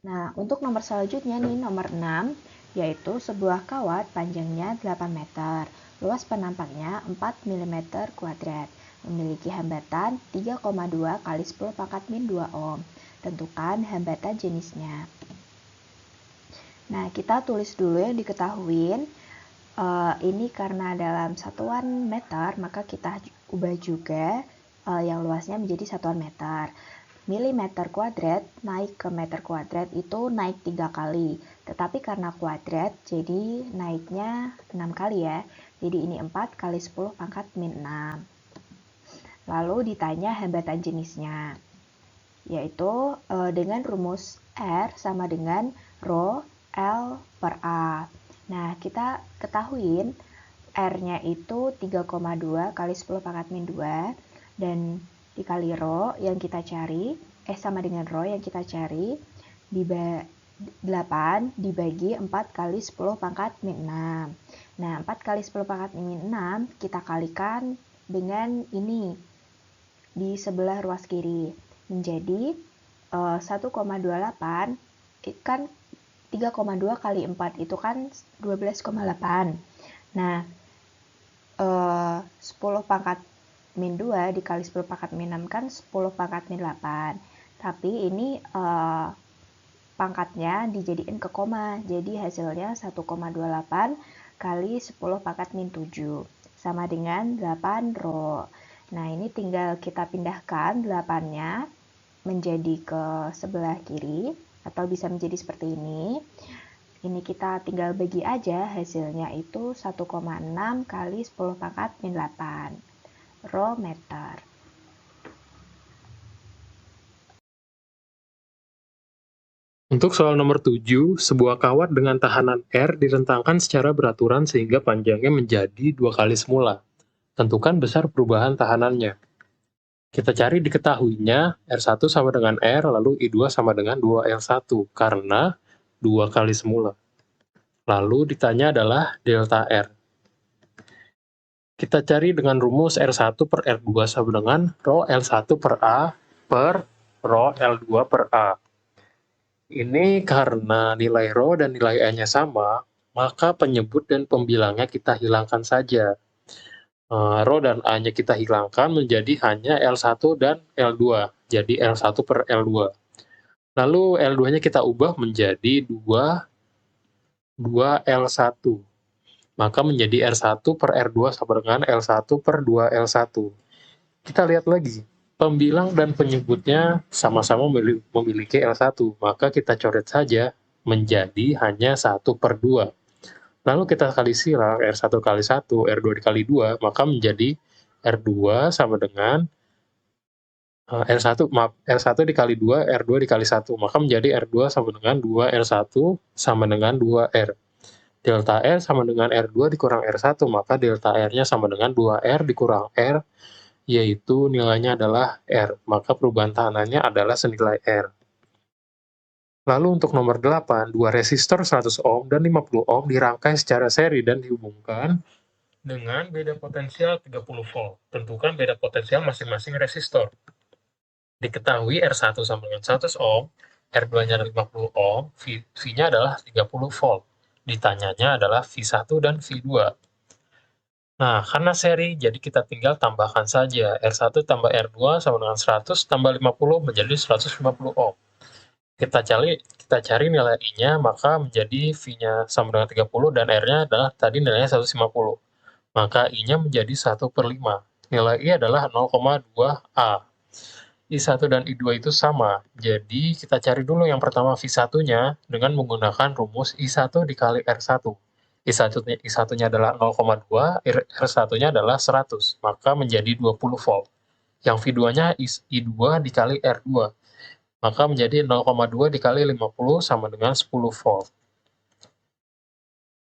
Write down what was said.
Nah, untuk nomor selanjutnya nih, nomor 6, yaitu sebuah kawat panjangnya 8 meter, luas penampaknya 4 mm kuadrat, memiliki hambatan 3,2 kali 10 pangkat min 2 ohm. Tentukan hambatan jenisnya. Nah, kita tulis dulu yang diketahuin. Ini karena dalam satuan meter, maka kita ubah juga yang luasnya menjadi satuan meter. Milimeter kuadrat naik ke meter kuadrat itu naik 3 kali. Tetapi karena kuadrat, jadi naiknya 6 kali ya. Jadi ini 4 kali 10 pangkat min 6. Lalu ditanya hambatan jenisnya, yaitu dengan rumus R sama dengan Rho L per A. Nah, kita ketahuin R-nya itu 3,2 kali 10 pangkat min 2 dan dikali Rho yang kita cari, sama dengan Rho yang kita cari, 8 dibagi 4 kali 10 pangkat min 6. Nah, 4 kali 10 pangkat min 6 kita kalikan dengan ini di sebelah ruas kiri. Menjadi 1,28 kan 3,2 kali 4 itu kan 12,8. Nah, 10 pangkat min 2 dikali 10 pangkat min 6 kan 10 pangkat min 8. Tapi ini pangkatnya dijadiin ke koma. Jadi hasilnya 1,28 kali 10 pangkat min 7. Sama dengan 8 Rho. Nah, ini tinggal kita pindahkan 8-nya menjadi ke sebelah kiri. Atau bisa menjadi seperti ini. Ini kita tinggal bagi aja, hasilnya itu 1,6 kali 10 pangkat min 8 Rho meter. Untuk soal nomor 7, sebuah kawat dengan tahanan R direntangkan secara beraturan sehingga panjangnya menjadi 2 kali semula. Tentukan besar perubahan tahanannya. Kita cari diketahuinya R1 sama dengan R, lalu I2 sama dengan 2L1, karena 2 kali semula. Lalu ditanya adalah delta R. Kita cari dengan rumus R1 per R2 sama dengan Rho L1 per A per Rho L2 per A. Ini karena nilai Rho dan nilai A-nya sama, maka penyebut dan pembilangnya kita hilangkan saja. Rho dan A-nya kita hilangkan menjadi hanya L1 dan L2, jadi L1 per L2. Lalu L2-nya kita ubah menjadi 2L1, maka menjadi R1 per R2 sama dengan L1 per 2L1. Kita lihat lagi, pembilang dan penyebutnya sama-sama memiliki L1, maka kita coret saja menjadi hanya 1 per 2. Lalu kita kali silang R1 kali 1, R2 dikali 2, maka menjadi R2 sama dengan R1 dikali 2, R2 dikali 1, maka menjadi R2 sama dengan 2R1 sama dengan 2R. Delta R sama dengan R2 dikurang R1, maka delta R-nya sama dengan 2R dikurang R, yaitu nilainya adalah R, maka perubahan tahanannya adalah senilai R. Lalu untuk nomor 8, dua resistor 100 ohm dan 50 ohm dirangkai secara seri dan dihubungkan dengan beda potensial 30 volt. Tentukan beda potensial masing-masing resistor. Diketahui R1 sama dengan 100 ohm, R2-nya 50 ohm, V-nya adalah 30 volt. Ditanyanya adalah V1 dan V2. Nah, karena seri, jadi kita tinggal tambahkan saja. R1 tambah R2 sama dengan 100 tambah 50 menjadi 150 ohm. Kita cari nilai I-nya, maka menjadi V-nya sama dengan 30 dan R-nya adalah tadi nilainya 150. Maka I-nya menjadi 1 per 5. Nilai I adalah 0,2 A. I1 dan I2 itu sama, jadi kita cari dulu yang pertama V1-nya dengan menggunakan rumus I1 dikali R1. I1-nya adalah 0,2, R1-nya adalah 100, maka menjadi 20 volt. Yang V2-nya I2 dikali R2, maka menjadi 0,2 dikali 50 sama dengan 10 volt.